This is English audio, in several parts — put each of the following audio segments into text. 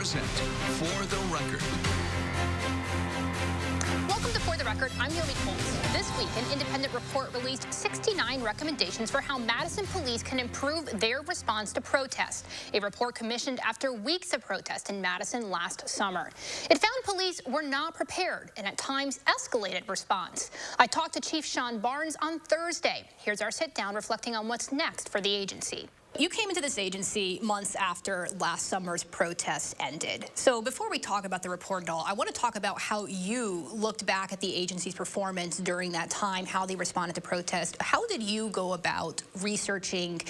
present For the Record. Welcome to For the Record. I'm Yomi Colts. This week, an independent report released 69 recommendations for how Madison police can improve their response to protests. A report commissioned after weeks of protest in Madison last summer. It found police were not prepared and at times escalated response. I talked to Chief Shon on Thursday. Here's our sit down reflecting on what's next for the agency. You came into this agency months after last summer's protests ended. So before we talk about the report at all, I want to talk about how you looked back at the agency's performance during that time, how they responded to protests. How did you go about researching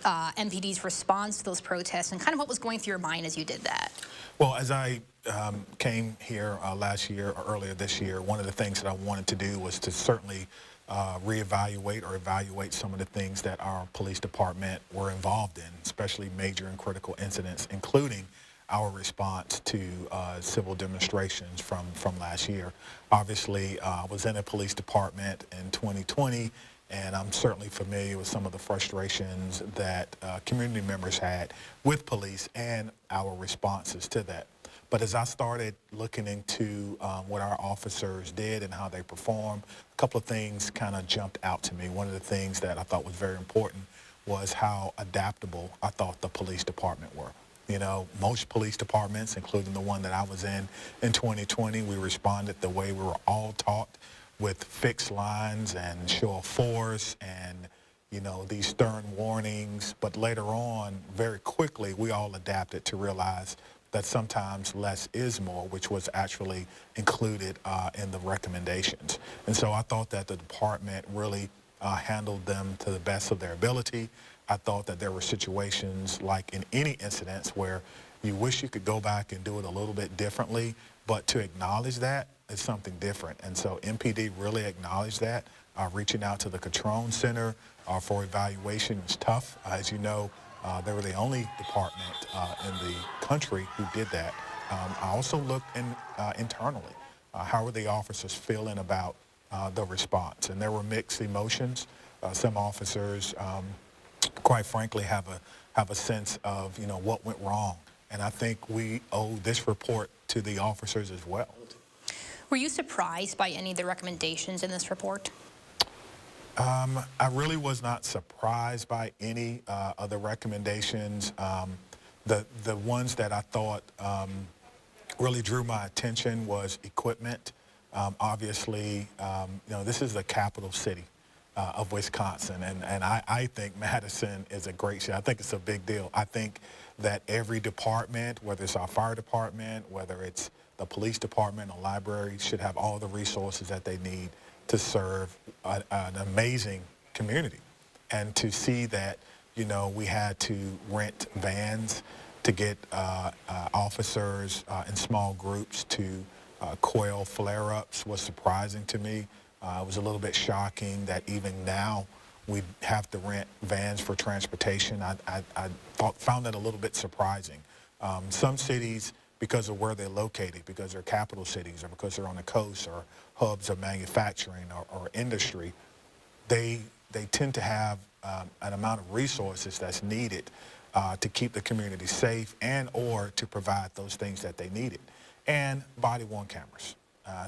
MPD's response to those protests and kind of what was going through your mind as you did that? Well, as I came here last year or earlier this year, one of the things that I wanted to do was to certainly reevaluate or evaluate some of the things that our police department were involved in, especially major and critical incidents, including our response to civil demonstrations from last year. Obviously, I was in a police department in 2020, and I'm certainly familiar with some of the frustrations that community members had with police and our responses to that. But as I started looking into what our officers did and how they performed, a couple of things kind of jumped out to me. One of the things that I thought was very important was how adaptable I thought the police department were. You know, most police departments, including the one that I was in 2020, we responded the way we were all taught, with fixed lines and show of force and, you know, these stern warnings. But later on, very quickly, we all adapted to realize that sometimes less is more, which was actually included in the recommendations. And so I thought that the department really handled them to the best of their ability. I thought that there were situations like in any incidents where you wish you could go back and do it a little bit differently, but to acknowledge that is something different. And so MPD really acknowledged that. Reaching out to the Control Center for evaluation was tough. As you know, they were the only department in the country who did that. I also looked internally. How were the officers feeling about the response? And there were mixed emotions. Some officers, quite frankly, have a sense of, you know, what went wrong. And I think we owe this report to the officers as well. Were you surprised by any of the recommendations in this report? I really was not surprised by any of the recommendations. The ones that I thought really drew my attention was equipment. Obviously, you know, this is the capital city of Wisconsin, and I think Madison is a great city. I think it's a big deal. I think that every department, whether it's our fire department, whether it's the police department or library, should have all the resources that they need to serve an amazing community. And to see that, you know, we had to rent vans to get officers in small groups to quell flare-ups was surprising to me. It was a little bit shocking that even now we have to rent vans for transportation. I found that a little bit surprising. Some cities, because of where they're located, because they're capital cities or because they're on the coast or hubs of manufacturing or industry, they tend to have an amount of resources that's needed to keep the community safe and or to provide those things that they needed. And body-worn cameras.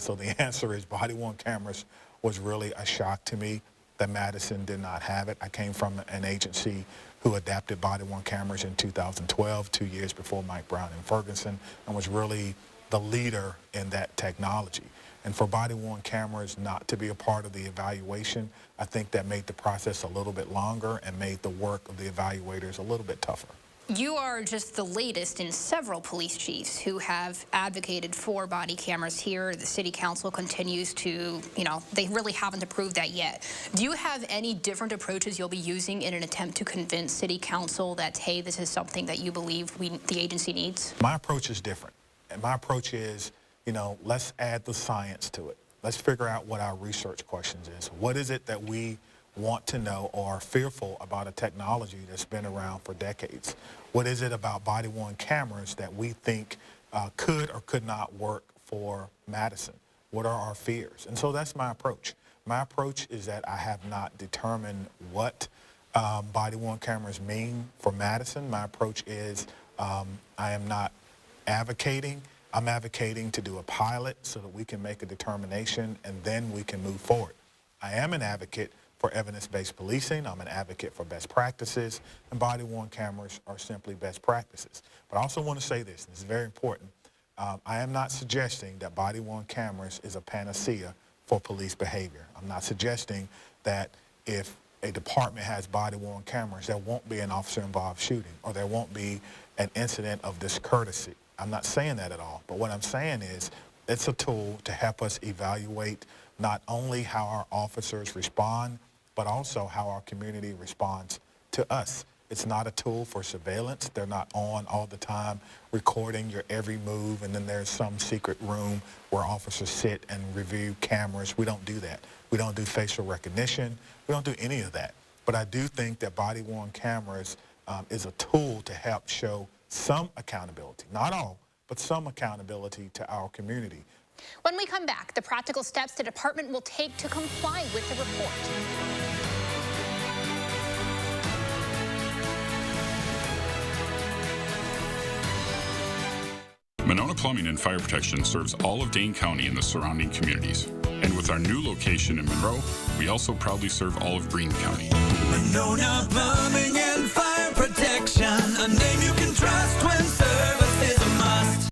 So the answer is body-worn cameras was really a shock to me that Madison did not have it. I came from an agency who adapted body-worn cameras in 2012, 2 years before Mike Brown and Ferguson, and was really the leader in that technology. And for body-worn cameras not to be a part of the evaluation, I think that made the process a little bit longer and made the work of the evaluators a little bit tougher. You are just the latest in several police chiefs who have advocated for body cameras here. The city council continues to, you know, they really haven't approved that yet. Do you have any different approaches you'll be using in an attempt to convince city council that, hey, this is something that you believe the agency needs? My approach is different. And my approach is, you know, let's add the science to it. Let's figure out what our research questions is. What is it that we want to know or are fearful about a technology that's been around for decades? What is it about body-worn cameras that we think could or could not work for Madison? What are our fears? And so that's my approach. My approach is that I have not determined what body-worn cameras mean for Madison. My approach is I am not advocating. I'm advocating to do a pilot so that we can make a determination and then we can move forward. I am an advocate for evidence-based policing. I'm an advocate for best practices, and body-worn cameras are simply best practices. But I also want to say this, and this is very important. I am not suggesting that body-worn cameras is a panacea for police behavior. I'm not suggesting that if a department has body-worn cameras, there won't be an officer-involved shooting or there won't be an incident of discourtesy. I'm not saying that at all. But what I'm saying is it's a tool to help us evaluate not only how our officers respond, but also how our community responds to us. It's not a tool for surveillance. They're not on all the time recording your every move, and then there's some secret room where officers sit and review cameras. We don't do that. We don't do facial recognition. We don't do any of that. But I do think that body-worn cameras is a tool to help show some accountability, not all, but some accountability to our community. When we come back, the practical steps the department will take to comply with the report. Monona Plumbing and Fire Protection serves all of Dane County and the surrounding communities. And with our new location in Monroe, we also proudly serve all of Greene County. Monona Plumbing and Fire Protection, a name you can trust when service is a must.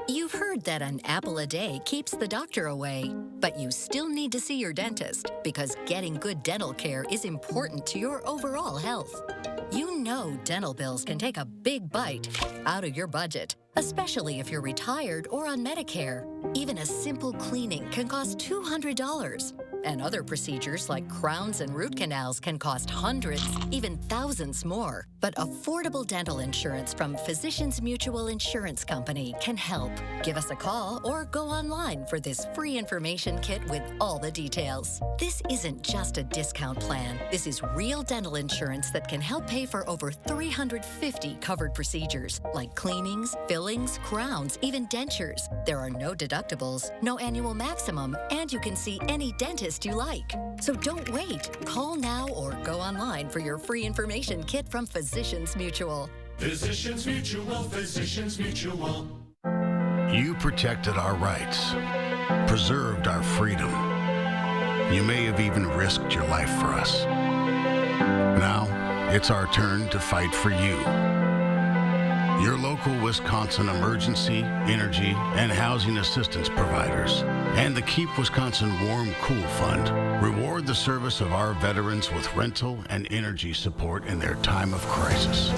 You've heard that an apple a day keeps the doctor away, but you still need to see your dentist because getting good dental care is important to your overall health. You know dental bills can take a big bite out of your budget, especially if you're retired or on Medicare. Even a simple cleaning can cost $200. And other procedures like crowns and root canals can cost hundreds, even thousands more. But affordable dental insurance from Physicians Mutual Insurance Company can help. Give us a call or go online for this free information kit with all the details. This isn't just a discount plan. This is real dental insurance that can help pay for over 350 covered procedures like cleanings, fillings, crowns, even dentures. There are no deductibles, no annual maximum, and you can see any dentist you like. So don't wait. Call now or go online for your free information kit from Physicians Mutual. Physicians Mutual, Physicians Mutual. You protected our rights, preserved our freedom. You may have even risked your life for us. Now, it's our turn to fight for you. Your local Wisconsin emergency, energy, and housing assistance providers, and the Keep Wisconsin Warm Cool Fund reward the service of our veterans with rental and energy support in their time of crisis.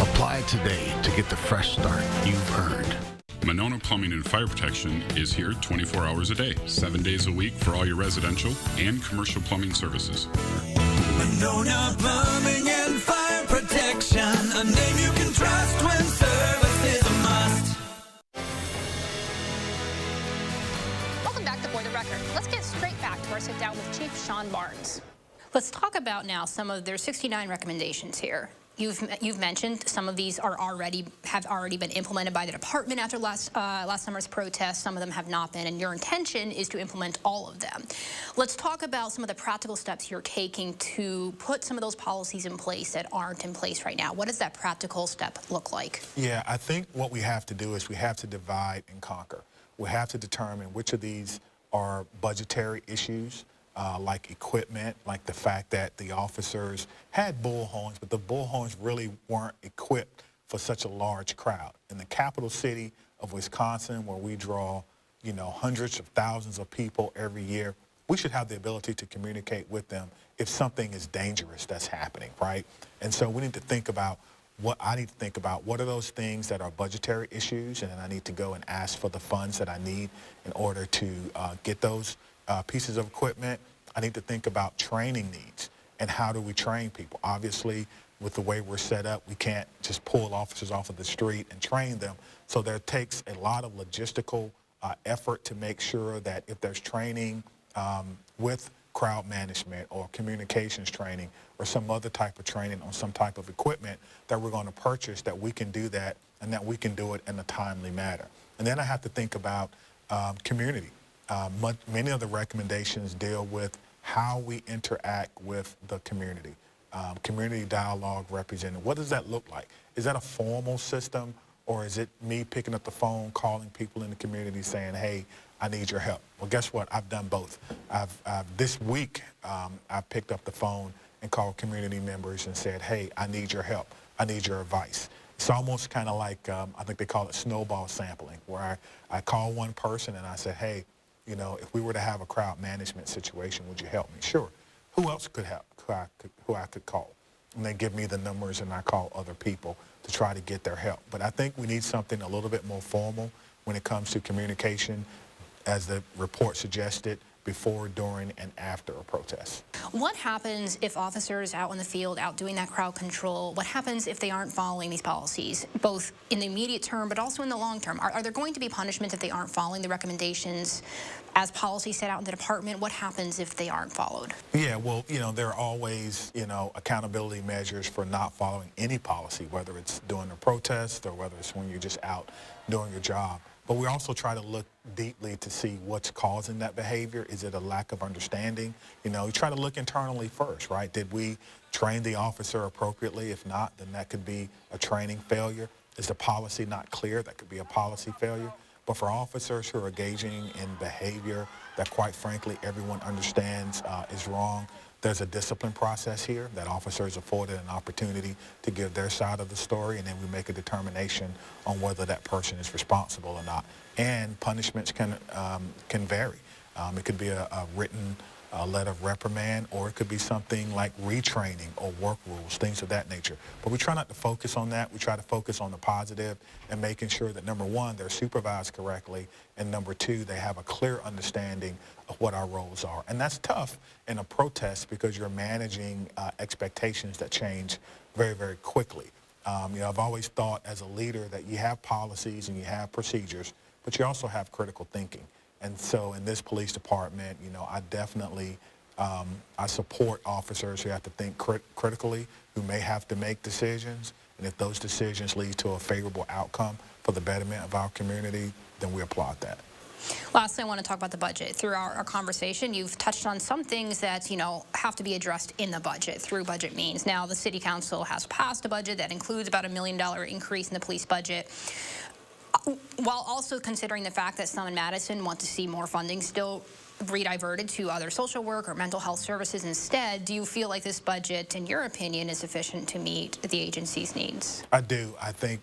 Apply today to get the fresh start you've earned. Monona Plumbing and Fire Protection is here 24 hours a day, 7 days a week for all your residential and commercial plumbing services. Monona Plumbing and Fire Protection, a name you can trust when service is a must. Welcome back to For the Record. Let's get straight back to our sit down with Chief Shon Barnes. Let's talk about now some of their 69 recommendations here. You've mentioned some of these have already been implemented by the department after last summer's protests. Some of them have not been, and your intention is to implement all of them. Let's talk about some of the practical steps you're taking to put some of those policies in place that aren't in place right now. What does that practical step look like? Yeah, I think what we have to do is we have to divide and conquer. We have to determine which of these are budgetary issues, like equipment, like the fact that the officers had bullhorns, but the bullhorns really weren't equipped for such a large crowd. In the capital city of Wisconsin, where we draw, hundreds of thousands of people every year, we should have the ability to communicate with them if something is dangerous that's happening, right? And so we need to think about what are those things that are budgetary issues, and then I need to go and ask for the funds that I need in order to get those pieces of equipment. I need to think about training needs and how do we train people. Obviously, with the way we're set up, we can't just pull officers off of the street and train them. So there takes a lot of logistical effort to make sure that if there's training with crowd management or communications training or some other type of training on some type of equipment that we're going to purchase, that we can do that and that we can do it in a timely manner. And then I have to think about community. Many of the recommendations deal with how we interact with the community. Community dialogue represented. What does that look like? Is that a formal system, or is it me picking up the phone, calling people in the community saying, hey, I need your help? Well, guess what? I've done both. This week, I picked up the phone and called community members and said, hey, I need your help. I need your advice. It's almost kind of like, I think they call it snowball sampling, where I call one person and I said, hey, you know, if we were to have a crowd management situation, would you help me? Sure. Who else could help, who I could call? And they give me the numbers and I call other people to try to get their help. But I think we need something a little bit more formal when it comes to communication, as the report suggested, before, during, and after a protest. What happens if officers out in the field, out doing that crowd control, what happens if they aren't following these policies, both in the immediate term but also in the long term? Are there going to be punishments if they aren't following the recommendations as policy set out in the department? What happens if they aren't followed? Yeah, well, you know, there are always, you know, accountability measures for not following any policy, whether it's during a protest or whether it's when you're just out doing your job. But we also try to look deeply to see what's causing that behavior. Is it a lack of understanding? You know, you try to look internally first, right? Did we train the officer appropriately? If not, then that could be a training failure. Is the policy not clear? That could be a policy failure. But for officers who are engaging in behavior that, quite frankly, everyone understands is wrong, there's a discipline process here that officers afforded an opportunity to give their side of the story, and then we make a determination on whether that person is responsible or not. And punishments can vary. It could be a written letter of reprimand, or it could be something like retraining or work rules, things of that nature. But we try not to focus on that. We try to focus on the positive and making sure that, number one, they're supervised correctly, and number two, they have a clear understanding of what our roles are. And that's tough in a protest because you're managing expectations that change very, very quickly. You know, I've always thought as a leader that you have policies and you have procedures, but you also have critical thinking. And so in this police department, you know, I definitely, I support officers who have to think critically, who may have to make decisions. And if those decisions lead to a favorable outcome for the betterment of our community, then we applaud that. Lastly, I want to talk about the budget. Through our conversation, you've touched on some things that, you know, have to be addressed in the budget through budget means. Now, the City Council has passed a budget that includes about $1 million increase in the police budget, while also considering the fact that some in Madison want to see more funding still rediverted to other social work or mental health services instead. Do you feel like this budget, in your opinion, is sufficient to meet the agency's needs? I do. I think,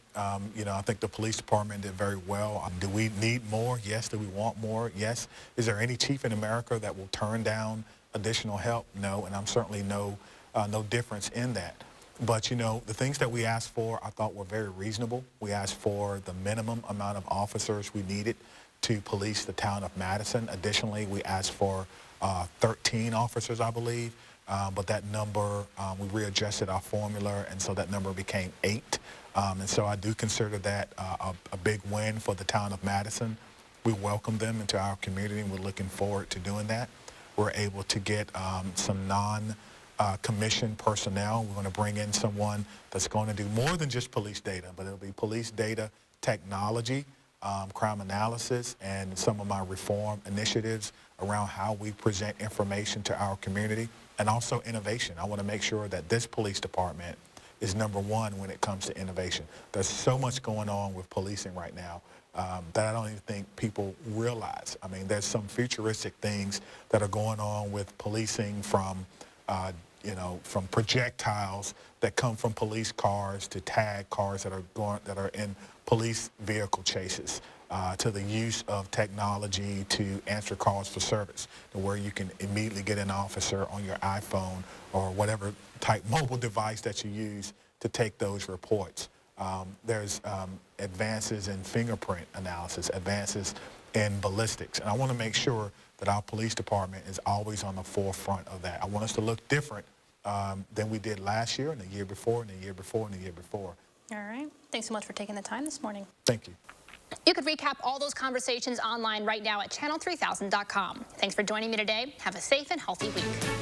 you know, I think the police department did very well. Do we need more? Yes. Do we want more? Yes. Is there any chief in America that will turn down additional help? No. And I'm certainly no difference in that. But, you know, the things that we asked for, I thought were very reasonable. We asked for the minimum amount of officers we needed to police the town of Madison. Additionally, we asked for 13 officers, I believe. But that number, we readjusted our formula, and so that number became 8. And so I do consider that a big win for the town of Madison. We welcome them into our community, and we're looking forward to doing that. We're able to get some non-commissioned personnel. We're going to bring in someone that's going to do more than just police data, but it'll be police data technology, crime analysis, and some of my reform initiatives around how we present information to our community, and also innovation. I want to make sure that this police department is number one when it comes to innovation. There's so much going on with policing right now that I don't even think people realize. I mean, there's some futuristic things that are going on with policing, from you know, from projectiles that come from police cars to tag cars that are in police vehicle chases, to the use of technology to answer calls for service, to where you can immediately get an officer on your iPhone or whatever type mobile device that you use to take those reports. There's advances in fingerprint analysis, advances in ballistics, and I want to make sure that our police department is always on the forefront of that. I want us to look different than we did last year and the year before and the year before and the year before. All right. Thanks so much for taking the time this morning. Thank you. You could recap all those conversations online right now at channel3000.com. Thanks for joining me today. Have a safe and healthy week.